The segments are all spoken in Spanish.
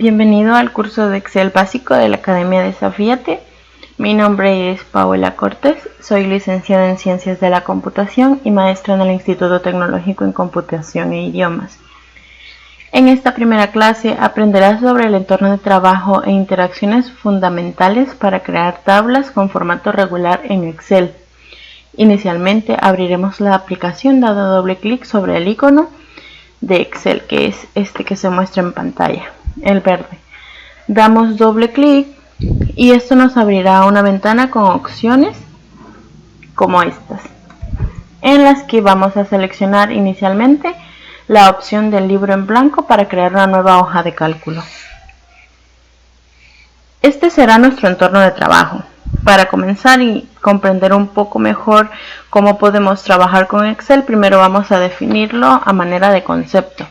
Bienvenido al curso de Excel básico de la Academia Desafíate. Mi nombre es Paola Cortés, soy licenciada en Ciencias de la Computación y maestra en el Instituto Tecnológico en Computación e Idiomas. En esta primera clase aprenderás sobre el entorno de trabajo e interacciones fundamentales para crear tablas con formato regular en Excel. Inicialmente abriremos la aplicación dando doble clic sobre el icono de Excel, que es este que se muestra en pantalla, el verde. Damos doble clic y esto nos abrirá una ventana con opciones como estas, en las que vamos a seleccionar inicialmente la opción del libro en blanco para crear una nueva hoja de cálculo. Este será nuestro entorno de trabajo. Para comenzar y comprender un poco mejor cómo podemos trabajar con Excel, primero vamos a definirlo a manera de concepto.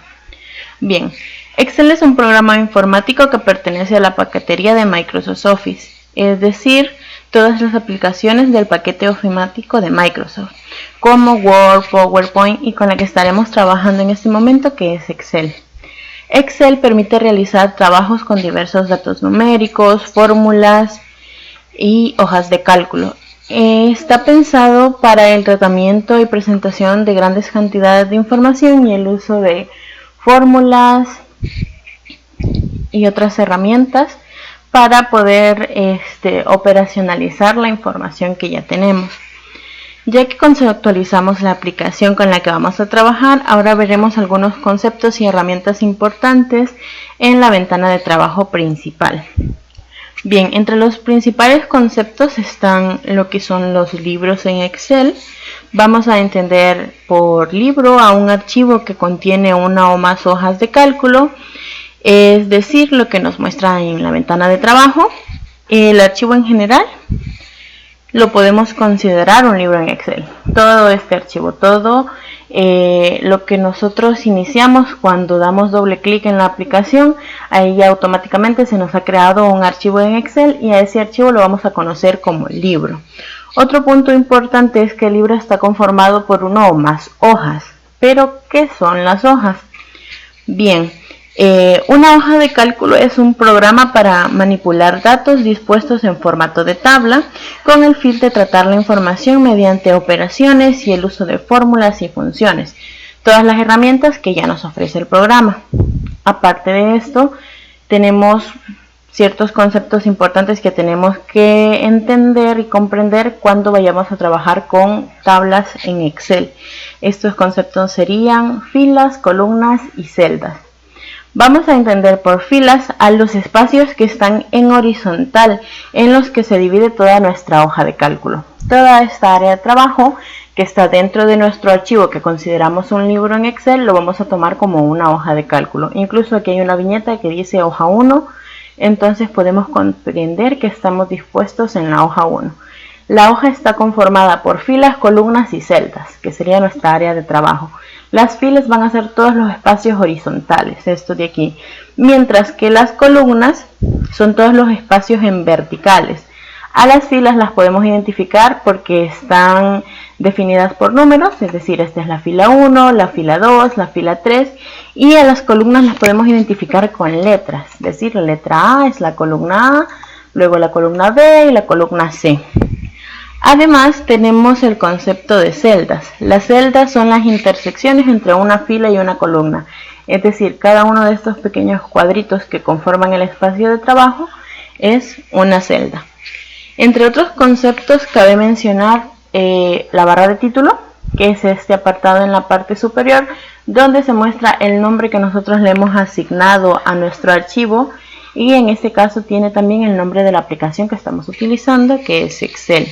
Bien, Excel es un programa informático que pertenece a la paquetería de Microsoft Office, es decir, todas las aplicaciones del paquete ofimático de Microsoft, como Word, PowerPoint y con la que estaremos trabajando en este momento, que es Excel. Excel permite realizar trabajos con diversos datos numéricos, fórmulas y hojas de cálculo. Está pensado para el tratamiento y presentación de grandes cantidades de información y el uso de fórmulas y otras herramientas para poder operacionalizar la información que ya tenemos. Ya que conceptualizamos la aplicación con la que vamos a trabajar, ahora veremos algunos conceptos y herramientas importantes en la ventana de trabajo principal. Bien, entre los principales conceptos están lo que son los libros en Excel. Vamos a entender por libro a un archivo que contiene una o más hojas de cálculo, es decir, lo que nos muestra en la ventana de trabajo. El archivo en general lo podemos considerar un libro en Excel. Todo este archivo, todo lo que nosotros iniciamos cuando damos doble clic en la aplicación, ahí ya automáticamente se nos ha creado un archivo en Excel y a ese archivo lo vamos a conocer como libro. Otro punto importante es que el libro está conformado por una o más hojas. ¿Pero qué son las hojas? Bien, una hoja de cálculo es un programa para manipular datos dispuestos en formato de tabla con el fin de tratar la información mediante operaciones y el uso de fórmulas y funciones, todas las herramientas que ya nos ofrece el programa. Aparte de esto, tenemos ciertos conceptos importantes que tenemos que entender y comprender cuando vayamos a trabajar con tablas en Excel. Estos conceptos serían filas, columnas y celdas. Vamos a entender por filas a los espacios que están en horizontal, en los que se divide toda nuestra hoja de cálculo. Toda esta área de trabajo que está dentro de nuestro archivo que consideramos un libro en Excel, lo vamos a tomar como una hoja de cálculo. Incluso aquí hay una viñeta que dice hoja 1, entonces podemos comprender que estamos dispuestos en la hoja 1. La hoja está conformada por filas, columnas y celdas, que sería nuestra área de trabajo. Las filas van a ser todos los espacios horizontales, esto de aquí, mientras que las columnas son todos los espacios en verticales. A las filas las podemos identificar porque están definidas por números, es decir, esta es la fila 1, la fila 2, la fila 3, y a las columnas las podemos identificar con letras, es decir, la letra A es la columna A, luego la columna B y la columna C. Además tenemos el concepto de celdas. Las celdas son las intersecciones entre una fila y una columna, es decir, cada uno de estos pequeños cuadritos que conforman el espacio de trabajo es una celda. Entre otros conceptos cabe mencionar la barra de título, que es este apartado en la parte superior donde se muestra el nombre que nosotros le hemos asignado a nuestro archivo, y en este caso tiene también el nombre de la aplicación que estamos utilizando, que es Excel.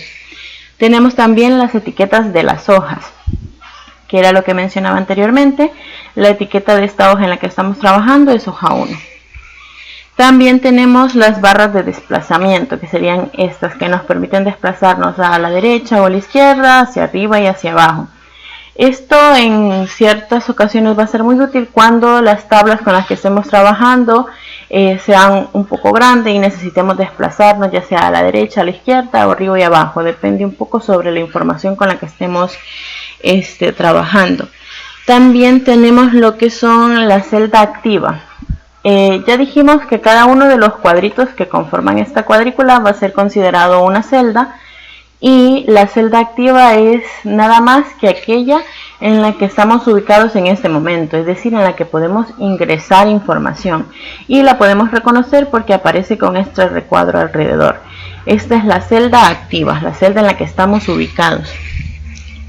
Tenemos también las etiquetas de las hojas, que era lo que mencionaba anteriormente. La etiqueta de esta hoja en la que estamos trabajando es hoja 1. También tenemos las barras de desplazamiento, que serían estas que nos permiten desplazarnos a la derecha o a la izquierda, hacia arriba y hacia abajo. Esto en ciertas ocasiones va a ser muy útil cuando las tablas con las que estemos trabajando sean un poco grandes y necesitemos desplazarnos ya sea a la derecha, a la izquierda o arriba y abajo. Depende un poco sobre la información con la que estemos trabajando. También tenemos lo que son la celda activa. Ya dijimos que cada uno de los cuadritos que conforman esta cuadrícula va a ser considerado una celda, y la celda activa es nada más que aquella en la que estamos ubicados en este momento, es decir, en la que podemos ingresar información, y la podemos reconocer porque aparece con este recuadro alrededor. Esta es la celda activa, la celda en la que estamos ubicados.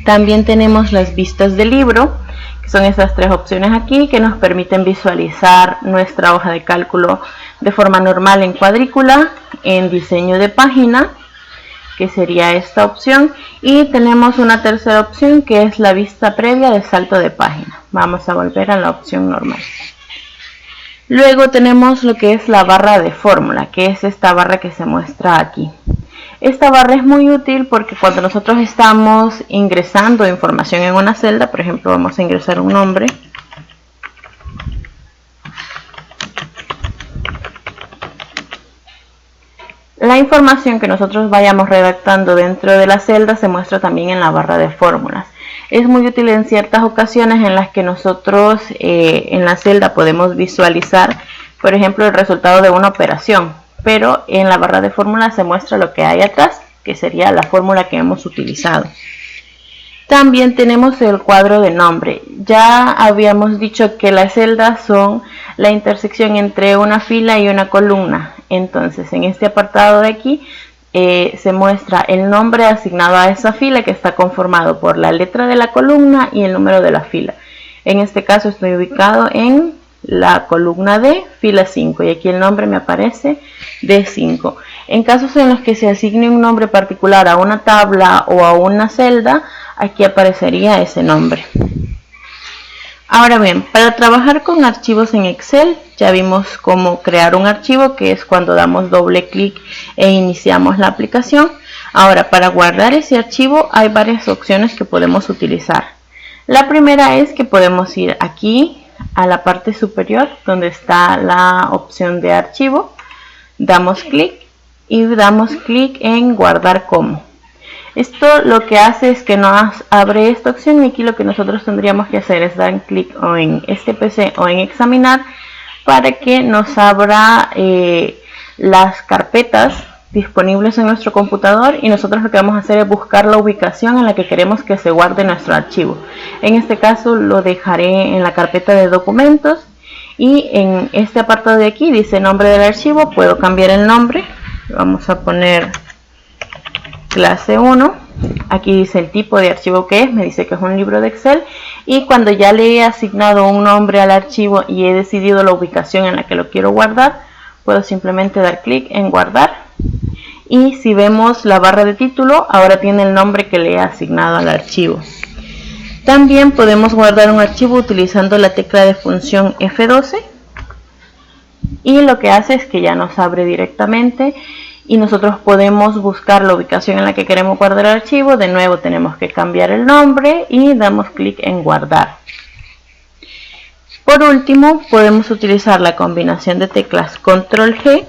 También tenemos las vistas del libro, que son estas tres opciones aquí, que nos permiten visualizar nuestra hoja de cálculo de forma normal en cuadrícula, en diseño de página, que sería esta opción, y tenemos una tercera opción que es la vista previa de salto de página. Vamos a volver a la opción normal. Luego tenemos lo que es la barra de fórmula, que es esta barra que se muestra aquí. Esta barra es muy útil porque cuando nosotros estamos ingresando información en una celda, por ejemplo, vamos a ingresar un nombre. La información que nosotros vayamos redactando dentro de la celda se muestra también en la barra de fórmulas. Es muy útil en ciertas ocasiones en las que nosotros en la celda podemos visualizar, por ejemplo, el resultado de una operación, pero en la barra de fórmulas se muestra lo que hay atrás, que sería la fórmula que hemos utilizado. También tenemos el cuadro de nombre. Ya habíamos dicho que las celdas son la intersección entre una fila y una columna. Entonces, en este apartado de aquí se muestra el nombre asignado a esa fila, que está conformado por la letra de la columna y el número de la fila. En este caso estoy ubicado en la columna D, fila 5, y aquí el nombre me aparece D5. En casos en los que se asigne un nombre particular a una tabla o a una celda, aquí aparecería ese nombre. Ahora bien, para trabajar con archivos en Excel, ya vimos cómo crear un archivo, que es cuando damos doble clic e iniciamos la aplicación. Ahora, para guardar ese archivo hay varias opciones que podemos utilizar. La primera es que podemos ir aquí a la parte superior donde está la opción de archivo, damos clic y damos clic en guardar como. Esto lo que hace es que nos abre esta opción, y aquí lo que nosotros tendríamos que hacer es dar clic o en este PC o en examinar para que nos abra las carpetas disponibles en nuestro computador, y nosotros lo que vamos a hacer es buscar la ubicación en la que queremos que se guarde nuestro archivo. En este caso lo dejaré en la carpeta de documentos, y en este apartado de aquí dice nombre del archivo. Puedo cambiar el nombre, vamos a poner clase 1, aquí dice el tipo de archivo que es, me dice que es un libro de Excel, y cuando ya le he asignado un nombre al archivo y he decidido la ubicación en la que lo quiero guardar, puedo simplemente dar clic en guardar, y si vemos la barra de título, ahora tiene el nombre que le he asignado al archivo. También podemos guardar un archivo utilizando la tecla de función F12, y lo que hace es que ya nos abre directamente, y nosotros podemos buscar la ubicación en la que queremos guardar el archivo. De nuevo tenemos que cambiar el nombre y damos clic en guardar. Por último, podemos utilizar la combinación de teclas Control G,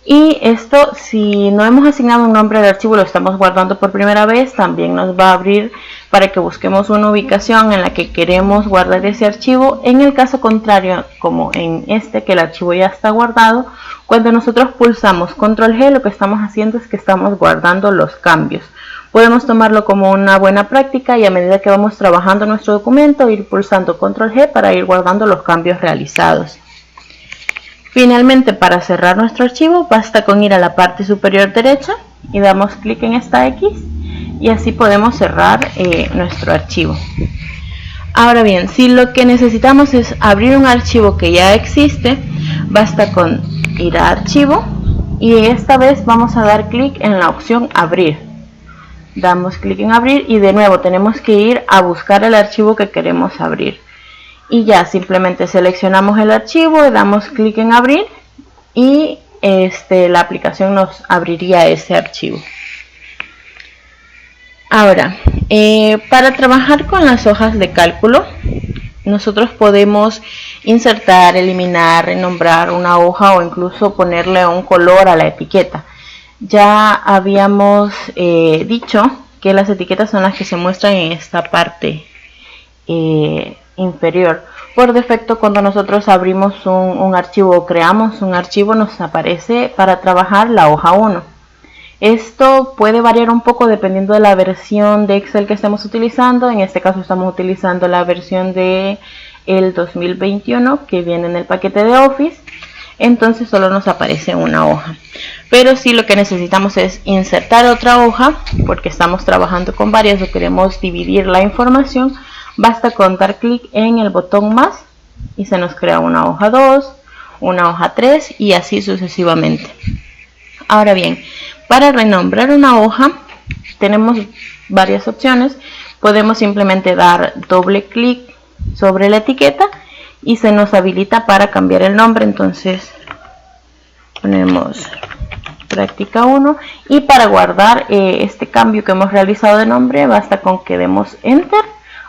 y esto, si no hemos asignado un nombre al archivo, lo estamos guardando por primera vez, también nos va a abrir para que busquemos una ubicación en la que queremos guardar ese archivo. En el caso contrario, como en este, que el archivo ya está guardado, cuando nosotros pulsamos Control G, lo que estamos haciendo es que estamos guardando los cambios. Podemos tomarlo como una buena práctica, y a medida que vamos trabajando nuestro documento, ir pulsando Control G para ir guardando los cambios realizados. Finalmente, para cerrar nuestro archivo, basta con ir a la parte superior derecha y damos clic en esta X, y así podemos cerrar nuestro archivo. Ahora bien, si lo que necesitamos es abrir un archivo que ya existe, basta con ir a archivo, y esta vez vamos a dar clic en la opción abrir. Damos clic en abrir, y de nuevo tenemos que ir a buscar el archivo que queremos abrir. Y ya simplemente seleccionamos el archivo, damos clic en abrir, y la aplicación nos abriría ese archivo. Ahora, para trabajar con las hojas de cálculo, nosotros podemos insertar, eliminar, renombrar una hoja, o incluso ponerle un color a la etiqueta. Ya habíamos dicho que las etiquetas son las que se muestran en esta parte inferior. Por defecto, cuando nosotros abrimos un archivo o creamos un archivo, nos aparece para trabajar la hoja 1. Esto puede variar un poco dependiendo de la versión de Excel que estemos utilizando. En este caso estamos utilizando la versión de el 2021 que viene en el paquete de Office. Entonces solo nos aparece una hoja. Pero si lo que necesitamos es insertar otra hoja, porque estamos trabajando con varias o queremos dividir la información, basta con dar clic en el botón más y se nos crea una hoja 2, una hoja 3 y así sucesivamente. Ahora bien, para renombrar una hoja tenemos varias opciones. Podemos simplemente dar doble clic sobre la etiqueta y se nos habilita para cambiar el nombre. Entonces ponemos práctica 1 y para guardar este cambio que hemos realizado de nombre basta con que demos enter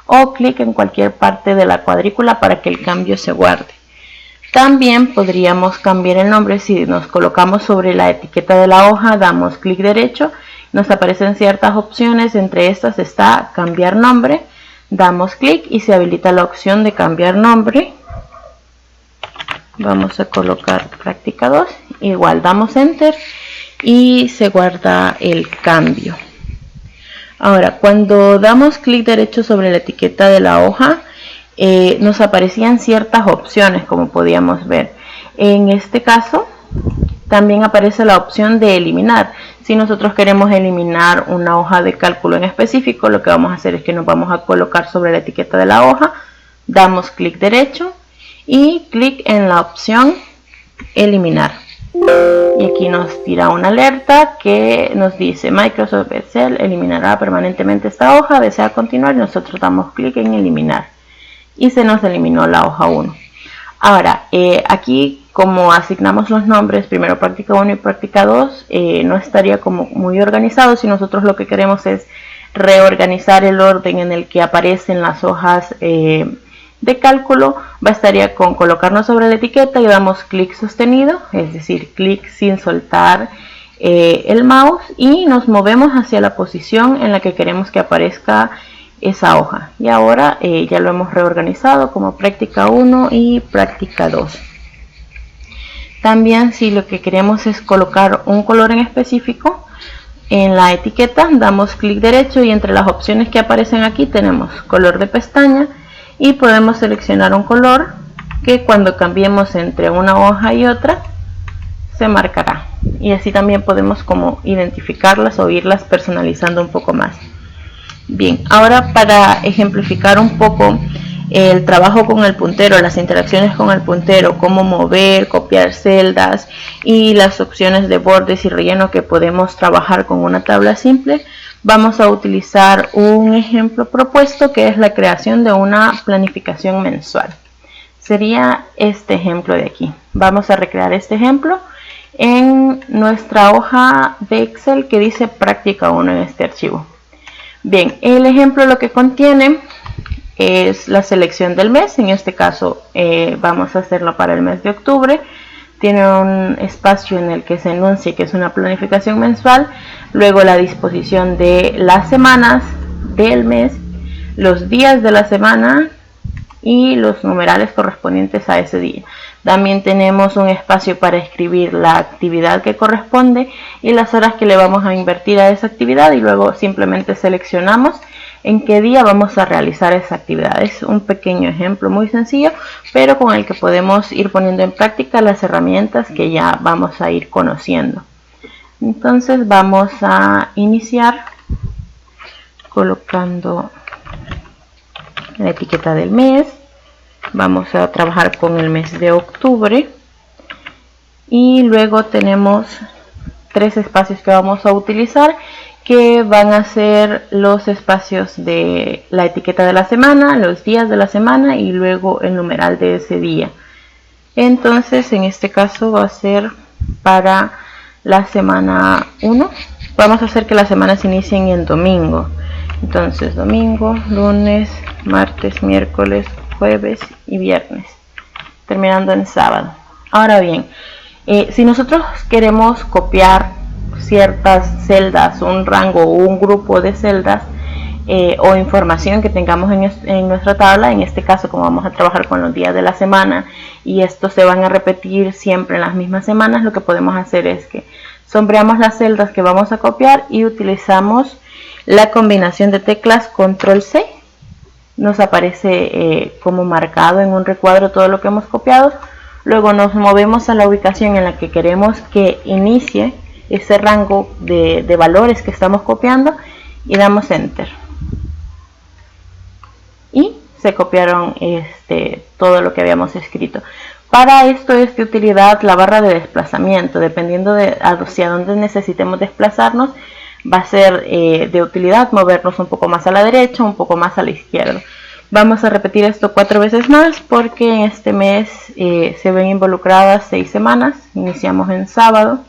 o clic en cualquier parte de la cuadrícula para que el cambio se guarde. También podríamos cambiar el nombre si nos colocamos sobre la etiqueta de la hoja, damos clic derecho, nos aparecen ciertas opciones, entre estas está cambiar nombre, damos clic y se habilita la opción de cambiar nombre. Vamos a colocar práctica 2, igual damos enter y se guarda el cambio. Ahora, cuando damos clic derecho sobre la etiqueta de la hoja, nos aparecían ciertas opciones, como podíamos ver. En este caso, también aparece la opción de eliminar. Si nosotros queremos eliminar una hoja de cálculo en específico, lo que vamos a hacer es que nos vamos a colocar sobre la etiqueta de la hoja, damos clic derecho y clic en la opción eliminar. Y aquí nos tira una alerta que nos dice Microsoft Excel eliminará permanentemente esta hoja, desea continuar, y nosotros damos clic en eliminar y se nos eliminó la hoja 1. Ahora, aquí como asignamos los nombres, primero práctica 1 y práctica 2, no estaría como muy organizado. Si nosotros lo que queremos es reorganizar el orden en el que aparecen las hojas de cálculo, bastaría con colocarnos sobre la etiqueta y damos clic sostenido, es decir, clic sin soltar el mouse, y nos movemos hacia la posición en la que queremos que aparezca esa hoja. Y ahora ya lo hemos reorganizado como práctica 1 y práctica 2. También, si lo que queremos es colocar un color en específico en la etiqueta, damos clic derecho y entre las opciones que aparecen aquí tenemos color de pestaña y podemos seleccionar un color que cuando cambiemos entre una hoja y otra se marcará, y así también podemos como identificarlas o irlas personalizando un poco más. Bien, ahora para ejemplificar un poco el trabajo con el puntero, las interacciones con el puntero, cómo mover, copiar celdas y las opciones de bordes y relleno que podemos trabajar con una tabla simple, vamos a utilizar un ejemplo propuesto que es la creación de una planificación mensual. Sería este ejemplo de aquí. Vamos a recrear este ejemplo en nuestra hoja de Excel que dice práctica 1 en este archivo. Bien, el ejemplo lo que contiene es la selección del mes. En este caso vamos a hacerlo para el mes de octubre. Tiene un espacio en el que se enuncia que es una planificación mensual, luego la disposición de las semanas del mes, los días de la semana y los numerales correspondientes a ese día. También tenemos un espacio para escribir la actividad que corresponde y las horas que le vamos a invertir a esa actividad, y luego simplemente seleccionamos en qué día vamos a realizar esa actividad. Es un pequeño ejemplo muy sencillo, pero con el que podemos ir poniendo en práctica las herramientas que ya vamos a ir conociendo. Entonces vamos a iniciar colocando la etiqueta del mes. Vamos a trabajar con el mes de octubre y luego tenemos 3 espacios que vamos a utilizar, que van a ser los espacios de la etiqueta de la semana, los días de la semana y luego el numeral de ese día. Entonces en este caso va a ser para la semana 1. Vamos a hacer que las semanas inicien en domingo. Entonces domingo, lunes, martes, miércoles, jueves y viernes, terminando en sábado. Ahora bien, si nosotros queremos copiar ciertas celdas, un rango o un grupo de celdas, o información que tengamos en nuestra tabla. En este caso, como vamos a trabajar con los días de la semana y estos se van a repetir siempre en las mismas semanas, lo que podemos hacer es que sombreamos las celdas que vamos a copiar y utilizamos la combinación de teclas Control C. Nos aparece como marcado en un recuadro todo lo que hemos copiado. Luego nos movemos a la ubicación en la que queremos que inicie ese rango de valores que estamos copiando y damos Enter. Y se copiaron todo lo que habíamos escrito. Para esto es de utilidad la barra de desplazamiento. Dependiendo de hacia dónde necesitemos desplazarnos, va a ser de utilidad movernos un poco más a la derecha, un poco más a la izquierda. Vamos a repetir esto 4 veces más porque en este mes se ven involucradas 6 semanas. Iniciamos en sábado.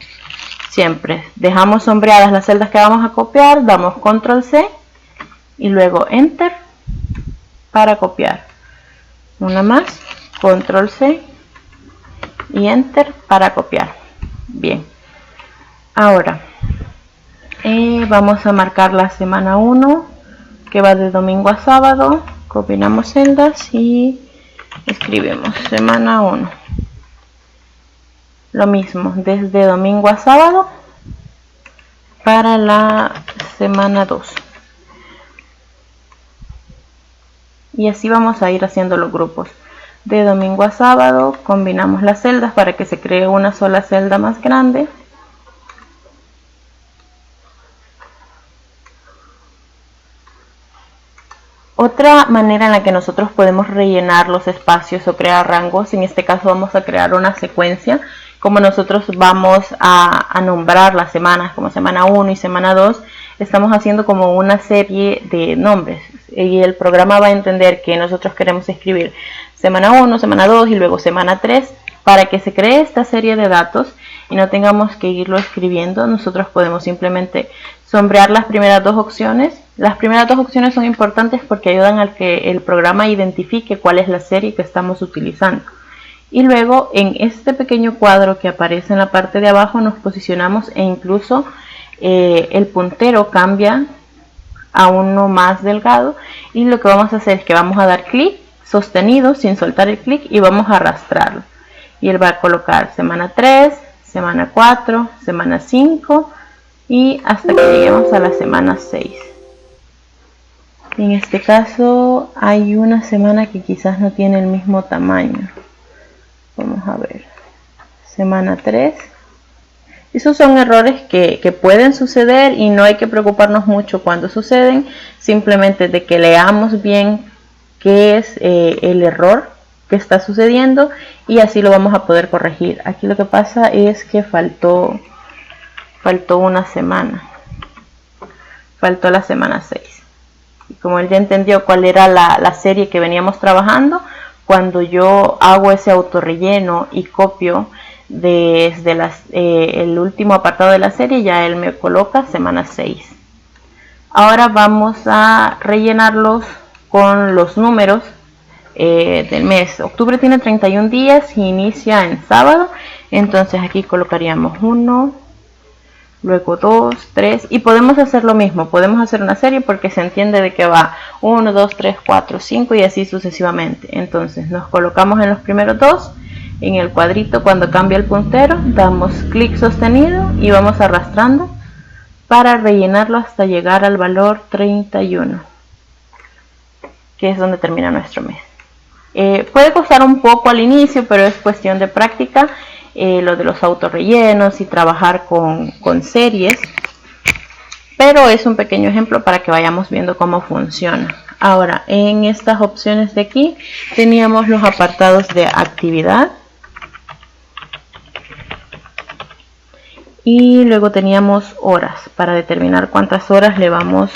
Siempre dejamos sombreadas las celdas que vamos a copiar, damos Control C y luego Enter para copiar. Una más, Control C y Enter para copiar. Bien, ahora vamos a marcar la semana 1 que va de domingo a sábado. Combinamos celdas y escribimos semana 1. Lo mismo, desde domingo a sábado para la semana 2. Y así vamos a ir haciendo los grupos. De domingo a sábado combinamos las celdas para que se cree una sola celda más grande. Otra manera en la que nosotros podemos rellenar los espacios o crear rangos, en este caso vamos a crear una secuencia. Como nosotros vamos a nombrar las semanas como semana 1 y semana 2, estamos haciendo como una serie de nombres. Y el programa va a entender que nosotros queremos escribir semana 1, semana 2 y luego semana 3. Para que se cree esta serie de datos y no tengamos que irlo escribiendo, nosotros podemos simplemente sombrear las primeras 2 opciones. Las primeras 2 opciones son importantes porque ayudan a que el programa identifique cuál es la serie que estamos utilizando. Y luego en este pequeño cuadro que aparece en la parte de abajo nos posicionamos e incluso el puntero cambia a uno más delgado. Y lo que vamos a hacer es que vamos a dar clic sostenido sin soltar el clic y vamos a arrastrarlo. Y él va a colocar semana 3, semana 4, semana 5 y hasta que lleguemos a la semana 6. En este caso hay una semana que quizás no tiene el mismo tamaño. Vamos a ver, semana 3. Esos son errores que pueden suceder y no hay que preocuparnos mucho cuando suceden. Simplemente de que leamos bien qué es el error que está sucediendo y así lo vamos a poder corregir. Aquí lo que pasa es que faltó una semana. Faltó la semana 6. Y como él ya entendió cuál era la serie que veníamos trabajando, cuando yo hago ese autorrelleno y copio desde el último apartado de la serie, ya él me coloca semana 6. Ahora vamos a rellenarlos con los números del mes. Octubre tiene 31 días y inicia en sábado. Entonces aquí colocaríamos 1, luego 2, 3 y podemos hacer lo mismo. Podemos hacer una serie porque se entiende de que va 1, 2, 3, 4, 5 y así sucesivamente. Entonces nos colocamos en los primeros 2. En el cuadrito cuando cambia el puntero damos clic sostenido y vamos arrastrando para rellenarlo hasta llegar al valor 31, que es donde termina nuestro mes. Puede costar un poco al inicio, pero es cuestión de práctica, lo de los autorrellenos y trabajar con series, pero es un pequeño ejemplo para que vayamos viendo cómo funciona. Ahora, en estas opciones de aquí teníamos los apartados de actividad y luego teníamos horas para determinar cuántas horas le vamos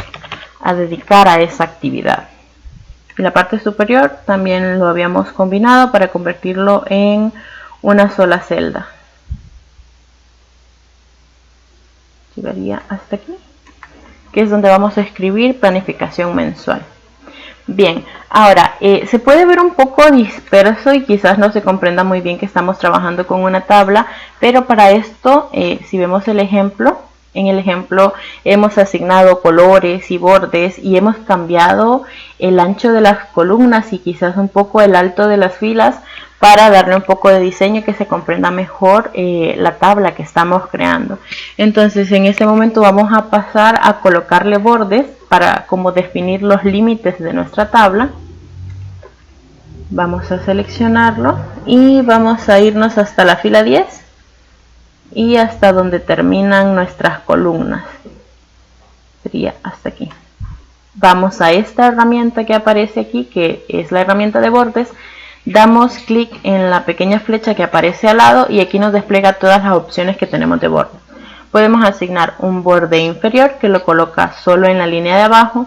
a dedicar a esa actividad. En la parte superior también lo habíamos combinado para convertirlo en una sola celda. Llegaría hasta aquí, que es donde vamos a escribir planificación mensual. Bien, ahora se puede ver un poco disperso y quizás no se comprenda muy bien que estamos trabajando con una tabla, pero para esto, si vemos el ejemplo, En el ejemplo hemos asignado colores y bordes y hemos cambiado el ancho de las columnas y quizás un poco el alto de las filas para darle un poco de diseño que se comprenda mejor la tabla que estamos creando. Entonces en este momento vamos a pasar a colocarle bordes para como definir los límites de nuestra tabla. Vamos a seleccionarlo y vamos a irnos hasta la fila 10 y hasta donde terminan nuestras columnas. Sería hasta aquí. Vamos a esta herramienta que aparece aquí, que es la herramienta de bordes. Damos clic en la pequeña flecha que aparece al lado y aquí nos despliega todas las opciones que tenemos de borde. Podemos asignar un borde inferior que lo coloca solo en la línea de abajo,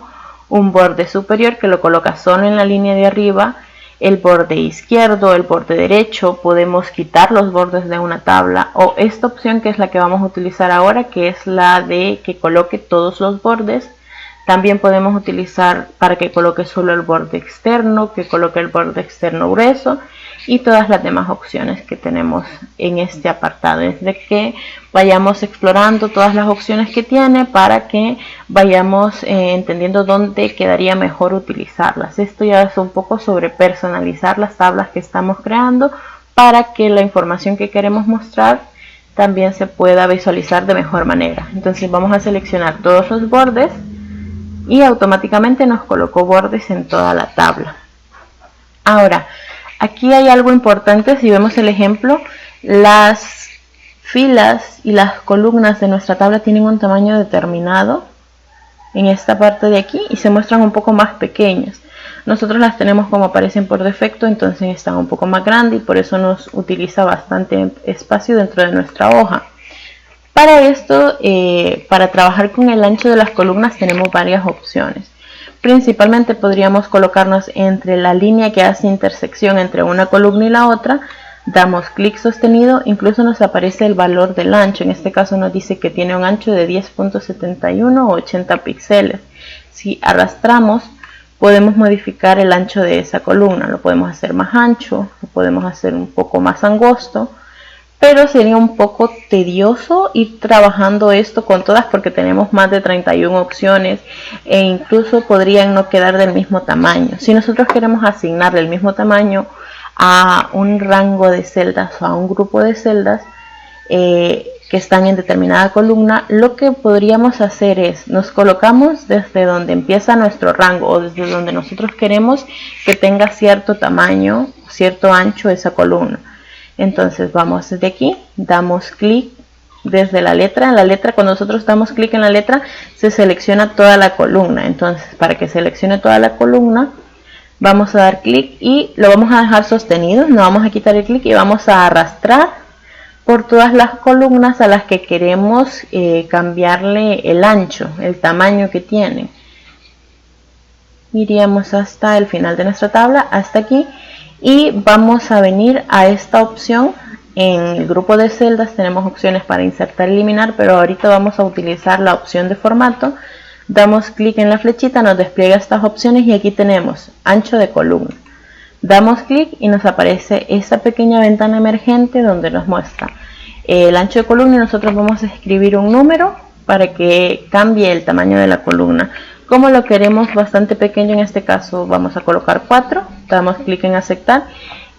un borde superior que lo coloca solo en la línea de arriba, el borde izquierdo, el borde derecho. Podemos quitar los bordes de una tabla, o esta opción que es la que vamos a utilizar ahora, que es la de que coloque todos los bordes. También podemos utilizar para que coloque solo el borde externo, que coloque el borde externo grueso y todas las demás opciones que tenemos en este apartado. Es de que vayamos explorando todas las opciones que tiene para que vayamos entendiendo dónde quedaría mejor utilizarlas. Esto ya es un poco sobre personalizar las tablas que estamos creando para que la información que queremos mostrar también se pueda visualizar de mejor manera. Entonces vamos a seleccionar todos los bordes y automáticamente nos colocó bordes en toda la tabla. Ahora, aquí hay algo importante. Si vemos el ejemplo, las filas y las columnas de nuestra tabla tienen un tamaño determinado en esta parte de aquí y se muestran un poco más pequeñas. Nosotros las tenemos como aparecen por defecto, entonces están un poco más grandes y por eso nos utiliza bastante espacio dentro de nuestra hoja. Para esto, para trabajar con el ancho de las columnas tenemos varias opciones. Principalmente podríamos colocarnos entre la línea que hace intersección entre una columna y la otra. Damos clic sostenido, incluso nos aparece el valor del ancho. En este caso nos dice que tiene un ancho de 10.71 o 80 píxeles. Si arrastramos, podemos modificar el ancho de esa columna. Lo podemos hacer más ancho, lo podemos hacer un poco más angosto. Pero sería un poco tedioso ir trabajando esto con todas porque tenemos más de 31 opciones e incluso podrían no quedar del mismo tamaño. Si nosotros queremos asignarle el mismo tamaño a un rango de celdas o a un grupo de celdas que están en determinada columna, lo que podríamos hacer es nos colocamos desde donde empieza nuestro rango o desde donde nosotros queremos que tenga cierto tamaño, cierto ancho esa columna. Entonces vamos desde aquí, damos clic desde la letra. En la letra, cuando nosotros damos clic en la letra, se selecciona toda la columna. Entonces, para que seleccione toda la columna, vamos a dar clic y lo vamos a dejar sostenido. No vamos a quitar el clic y vamos a arrastrar por todas las columnas a las que queremos cambiarle el ancho, el tamaño que tienen. Iríamos hasta el final de nuestra tabla, hasta aquí. Y vamos a venir a esta opción. En el grupo de celdas tenemos opciones para insertar y eliminar, pero ahorita vamos a utilizar la opción de formato. Damos clic en la flechita, nos despliega estas opciones y aquí tenemos ancho de columna. Damos clic y nos aparece esta pequeña ventana emergente donde nos muestra el ancho de columna y nosotros vamos a escribir un número para que cambie el tamaño de la columna. Como lo queremos bastante pequeño, en este caso vamos a colocar 4, damos clic en aceptar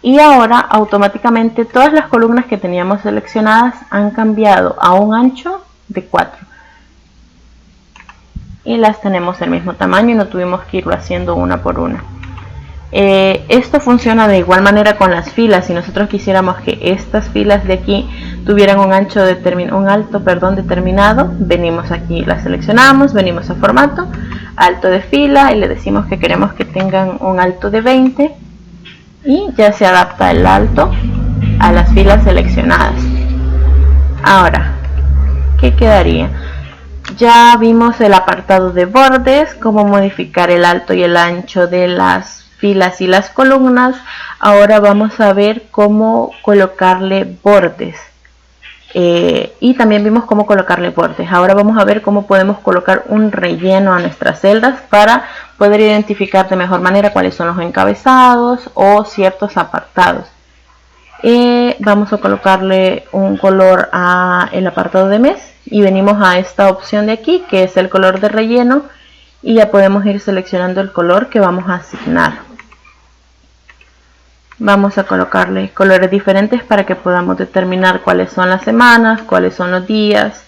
y ahora automáticamente todas las columnas que teníamos seleccionadas han cambiado a un ancho de 4 y las tenemos del mismo tamaño y no tuvimos que irlo haciendo una por una. Esto funciona de igual manera con las filas. Si nosotros quisiéramos que estas filas de aquí tuvieran un alto determinado, venimos aquí, las seleccionamos, venimos a formato, alto de fila y le decimos que queremos que tengan un alto de 20 y ya se adapta el alto a las filas seleccionadas. Ahora, ¿qué quedaría? Ya vimos el apartado de bordes, cómo modificar el alto y el ancho de las filas y las columnas. Ahora vamos a ver cómo colocarle bordes y también vimos cómo colocarle bordes. Ahora vamos a ver cómo podemos colocar un relleno a nuestras celdas para poder identificar de mejor manera cuáles son los encabezados o ciertos apartados. Vamos a colocarle un color al apartado de mes y venimos a esta opción de aquí, que es el color de relleno, y ya podemos ir seleccionando el color que vamos a asignar. Vamos a colocarle colores diferentes para que podamos determinar cuáles son las semanas, cuáles son los días,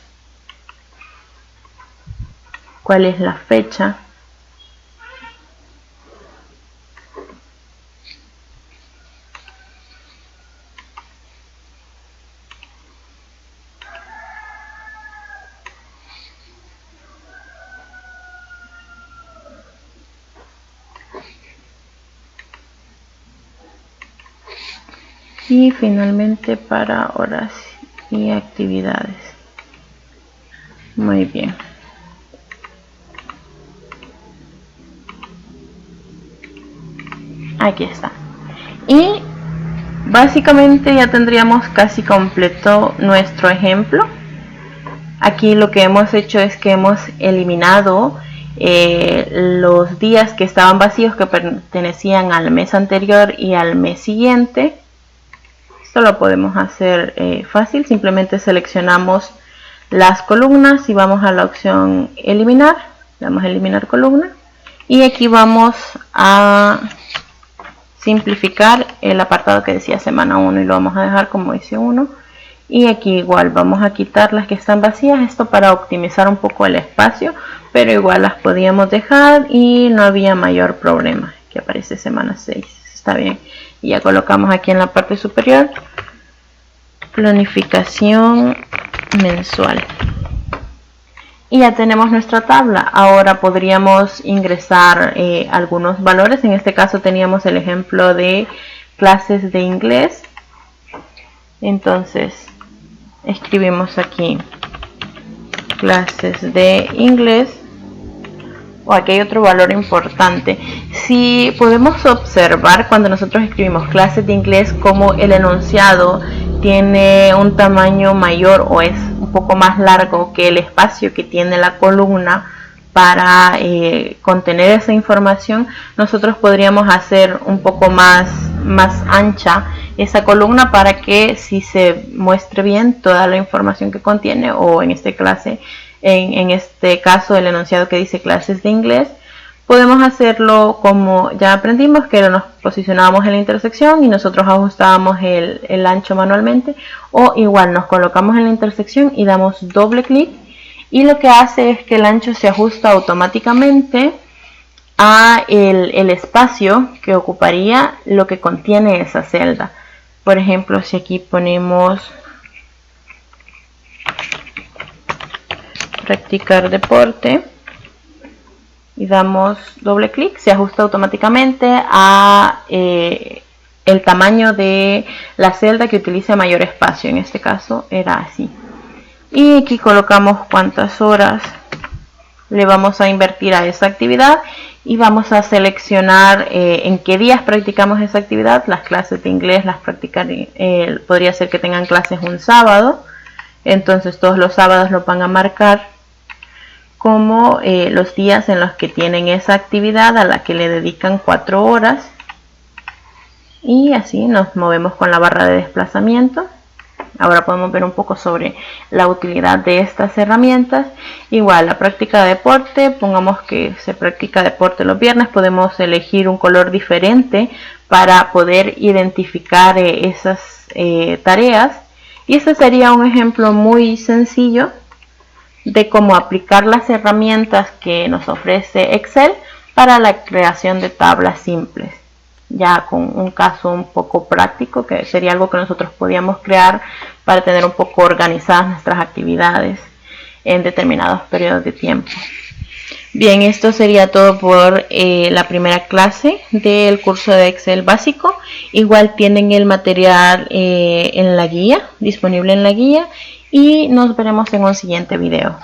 cuál es la fecha. Y finalmente para horas y actividades. Muy bien. Aquí está. Y básicamente ya tendríamos casi completo nuestro ejemplo. Aquí lo que hemos hecho es que hemos eliminado los días que estaban vacíos, que pertenecían al mes anterior y al mes siguiente. Esto lo podemos hacer fácil, simplemente seleccionamos las columnas y vamos a la opción eliminar, damos a eliminar columna, y aquí vamos a simplificar el apartado que decía semana 1 y lo vamos a dejar como dice 1, y aquí igual vamos a quitar las que están vacías, esto para optimizar un poco el espacio, pero igual las podíamos dejar y no había mayor problema. Aquí aparece semana 6, está bien. Y ya colocamos aquí en la parte superior planificación mensual y ya tenemos nuestra tabla. Ahora podríamos ingresar algunos valores. En este caso teníamos el ejemplo de clases de inglés, entonces escribimos aquí clases de inglés. O aquí hay otro valor importante. Si podemos observar cuando nosotros escribimos clases de inglés, como el enunciado tiene un tamaño mayor o es un poco más largo que el espacio que tiene la columna para contener esa información, nosotros podríamos hacer un poco más ancha esa columna para que si se muestre bien toda la información que contiene, o en este caso el enunciado que dice clases de inglés. Podemos hacerlo como ya aprendimos, que nos posicionábamos en la intersección y nosotros ajustábamos el ancho manualmente, o igual nos colocamos en la intersección y damos doble clic, y lo que hace es que el ancho se ajusta automáticamente a el espacio que ocuparía lo que contiene esa celda. Por ejemplo, si aquí ponemos practicar deporte y damos doble clic, se ajusta automáticamente a el tamaño de la celda que utilice mayor espacio. En este caso era así. Y aquí colocamos cuántas horas le vamos a invertir a esa actividad y vamos a seleccionar en qué días practicamos esa actividad. Las clases de inglés las podría ser que tengan clases un sábado, entonces todos los sábados lo van a marcar como los días en los que tienen esa actividad a la que le dedican 4 horas, y así nos movemos con la barra de desplazamiento. Ahora podemos ver un poco sobre la utilidad de estas herramientas. Igual la práctica de deporte, pongamos que se practica deporte los viernes, podemos elegir un color diferente para poder identificar esas tareas, y este sería un ejemplo muy sencillo de cómo aplicar las herramientas que nos ofrece Excel para la creación de tablas simples, ya con un caso un poco práctico, que sería algo que nosotros podíamos crear para tener un poco organizadas nuestras actividades en determinados periodos de tiempo. Bien, esto sería todo por la primera clase del curso de Excel básico. Igual tienen el material en la guía, disponible en la guía, y nos veremos en un siguiente video.